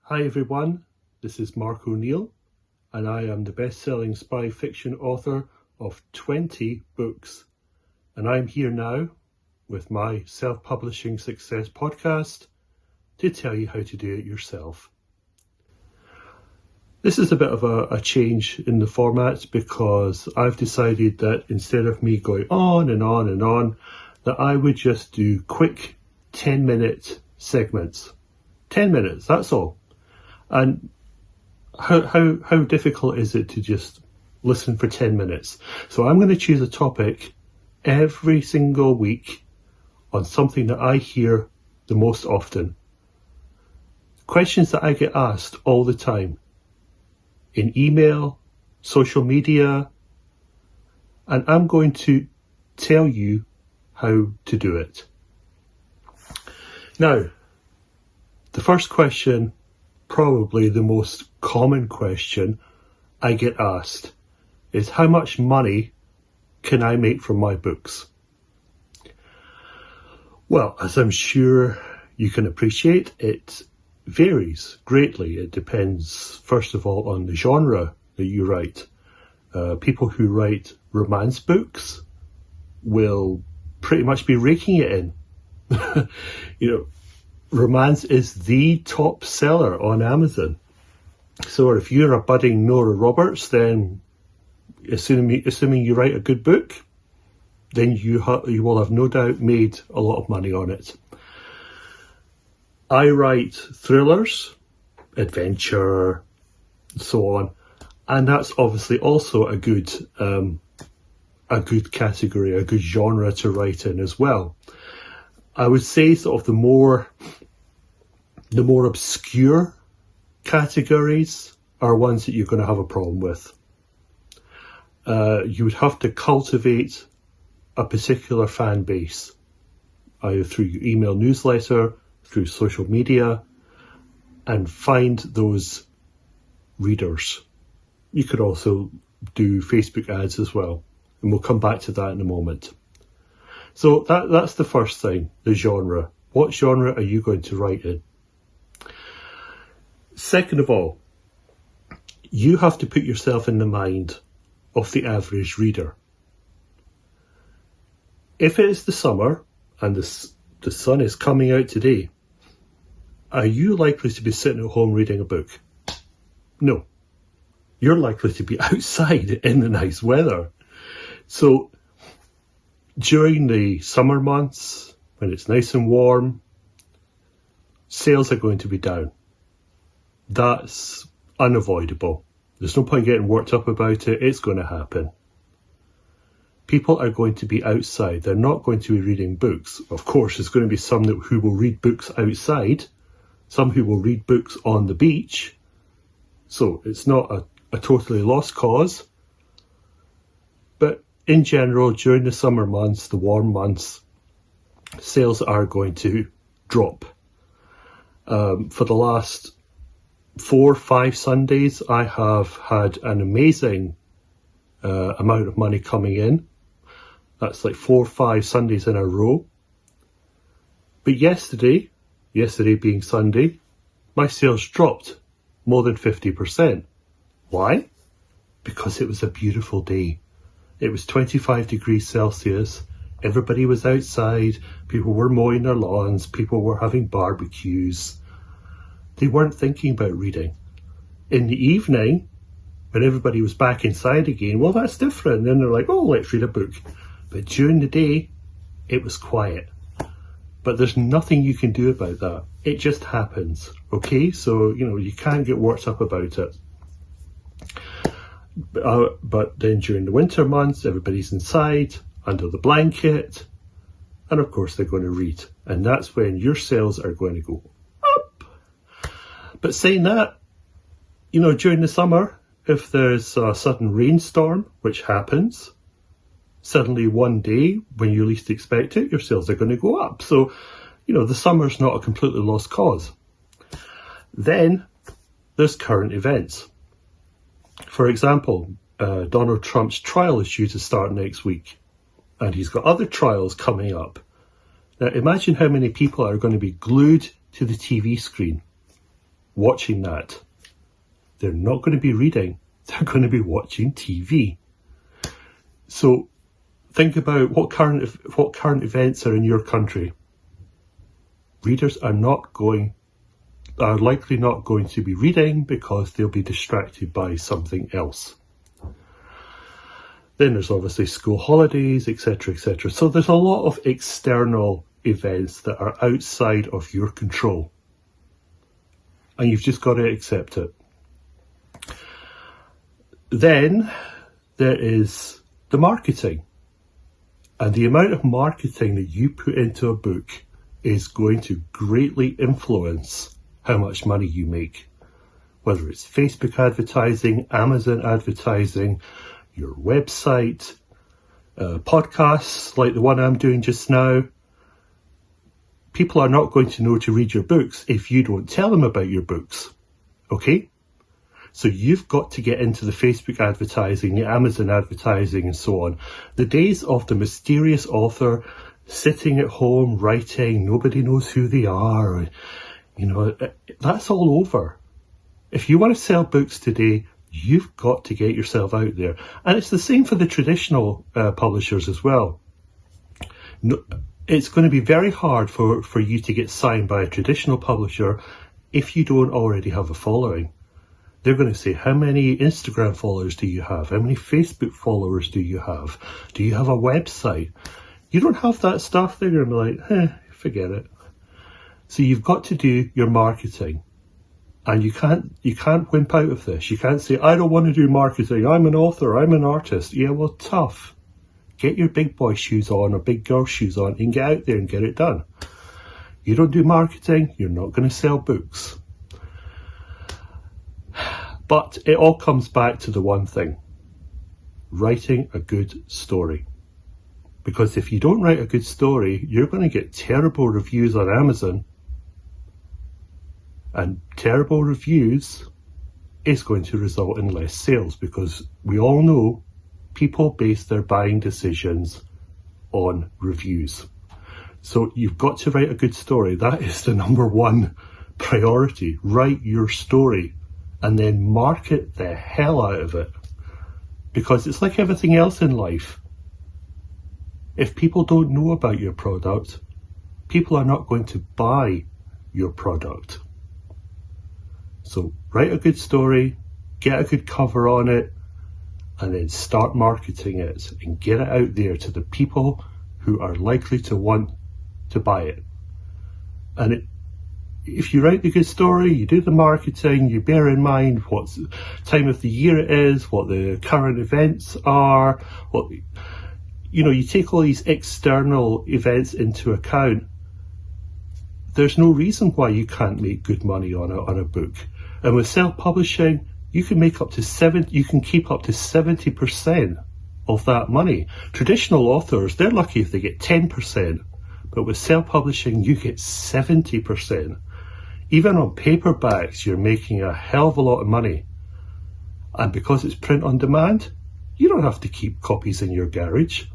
Hi everyone, this is Mark O'Neill and I am the best-selling spy fiction author of 20 books, and I'm here now with my self-publishing success podcast to tell you how to do it yourself. This is a bit of a change in the format because I've decided that instead of me going on and on and on, that I would just do quick 10-minute segments. 10 minutes, that's all. And how difficult is it to just listen for 10 minutes? So I'm going to choose a topic every single week on something that I hear the most often. Questions that I get asked all the time in email, social media, and I'm going to tell you how to do it. Now, the first question, probably the most common question I get asked, is how much money can I make from my books? Well, as I'm sure you can appreciate, it varies greatly. It depends, first of all, on the genre that you write. People who write romance books will pretty much be raking it in. Romance is the top seller on Amazon. So if you're a budding Nora Roberts, then assuming you write a good book, then you will have no doubt made a lot of money on it. I write thrillers, adventure, so on, and that's obviously also a good category, a good genre to write in as well. I would say sort of the more obscure categories are ones that you're going to have a problem with. You would have to cultivate a particular fan base, either through your email newsletter, through social media, and find those readers. You could also do Facebook ads as well, and we'll come back to that in a moment. So that's the first thing, the genre. What genre are you going to write in? Second of all, you have to put yourself in the mind of the average reader. If it is the summer and the sun is coming out today, are you likely to be sitting at home reading a book? No. You're likely to be outside in the nice weather. So during the summer months, when it's nice and warm, sales are going to be down. That's unavoidable. There's no point getting worked up about it. It's going to happen. People are going to be outside. They're not going to be reading books. Of course, there's going to be some who will read books outside, some who will read books on the beach. So it's not a totally lost cause. But in general, during the summer months, the warm months, sales are going to drop. For the last 4 or 5 Sundays, I have had an amazing amount of money coming in. That's like 4 or 5 Sundays in a row. But yesterday being Sunday, my sales dropped more than 50%. Why? Because it was a beautiful day. It was 25 degrees Celsius. Everybody was outside. People were mowing their lawns. People were having barbecues. They weren't thinking about reading. In the evening, when everybody was back inside again, well, that's different. Then they're like, oh, let's read a book. But during the day, it was quiet. But there's nothing you can do about that. It just happens, okay? So, you can't get worked up about it. But then during the winter months, everybody's inside, under the blanket, and of course they're going to read. And that's when your sales are going to go up. But saying that, during the summer, if there's a sudden rainstorm, which happens, suddenly one day when you least expect it, your sales are going to go up. So, the summer's not a completely lost cause. Then there's current events. For example, Donald Trump's trial is due to start next week, and he's got other trials coming up. Now, imagine how many people are going to be glued to the TV screen watching that. They're not going to be reading. They're going to be watching TV. So think about what current events are in your country. Readers are likely not going to be reading because they'll be distracted by something else. Then there's obviously school holidays, etc., etc. So there's a lot of external events that are outside of your control. And you've just got to accept it. Then there is the marketing. And the amount of marketing that you put into a book is going to greatly influence how much money you make. Whether it's Facebook advertising, Amazon advertising, your website, podcasts like the one I'm doing just now. People are not going to know to read your books if you don't tell them about your books. Okay? So you've got to get into the Facebook advertising, the Amazon advertising and so on. The days of the mysterious author sitting at home writing, nobody knows who they are, that's all over. If you want to sell books today, you've got to get yourself out there. And it's the same for the traditional publishers as well. No, it's going to be very hard for you to get signed by a traditional publisher if you don't already have a following. They're going to say, how many Instagram followers do you have? How many Facebook followers do you have? Do you have a website? You don't have that stuff, they're going to be like, forget it. So you've got to do your marketing. And you can't wimp out of this. You can't say, I don't want to do marketing. I'm an author. I'm an artist. Yeah, well, tough. Get your big boy shoes on or big girl shoes on and get out there and get it done. You don't do marketing, you're not going to sell books. But it all comes back to the one thing. Writing a good story. Because if you don't write a good story, you're going to get terrible reviews on Amazon. And terrible reviews is going to result in less sales, because we all know people base their buying decisions on reviews. So you've got to write a good story. That is the number one priority. Write your story and then market the hell out of it. Because it's like everything else in life. If people don't know about your product, people are not going to buy your product. So write a good story, get a good cover on it, and then start marketing it and get it out there to the people who are likely to want to buy it. And if you write the good story, you do the marketing, you bear in mind what time of the year it is, what the current events are, you take all these external events into account, there's no reason why you can't make good money on a book. And with self-publishing, you can keep up to 70% of that money. Traditional authors, they're lucky if they get 10%, but with self-publishing, you get 70%. Even on paperbacks, you're making a hell of a lot of money. And because it's print on demand, you don't have to keep copies in your garage.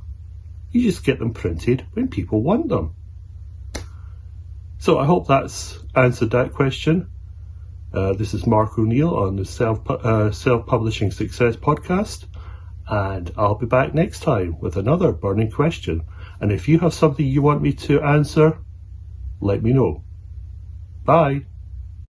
You just get them printed when people want them. So I hope that's answered that question. This is Mark O'Neill on the Self-Publishing Success Podcast, and I'll be back next time with another burning question. And if you have something you want me to answer, let me know. Bye.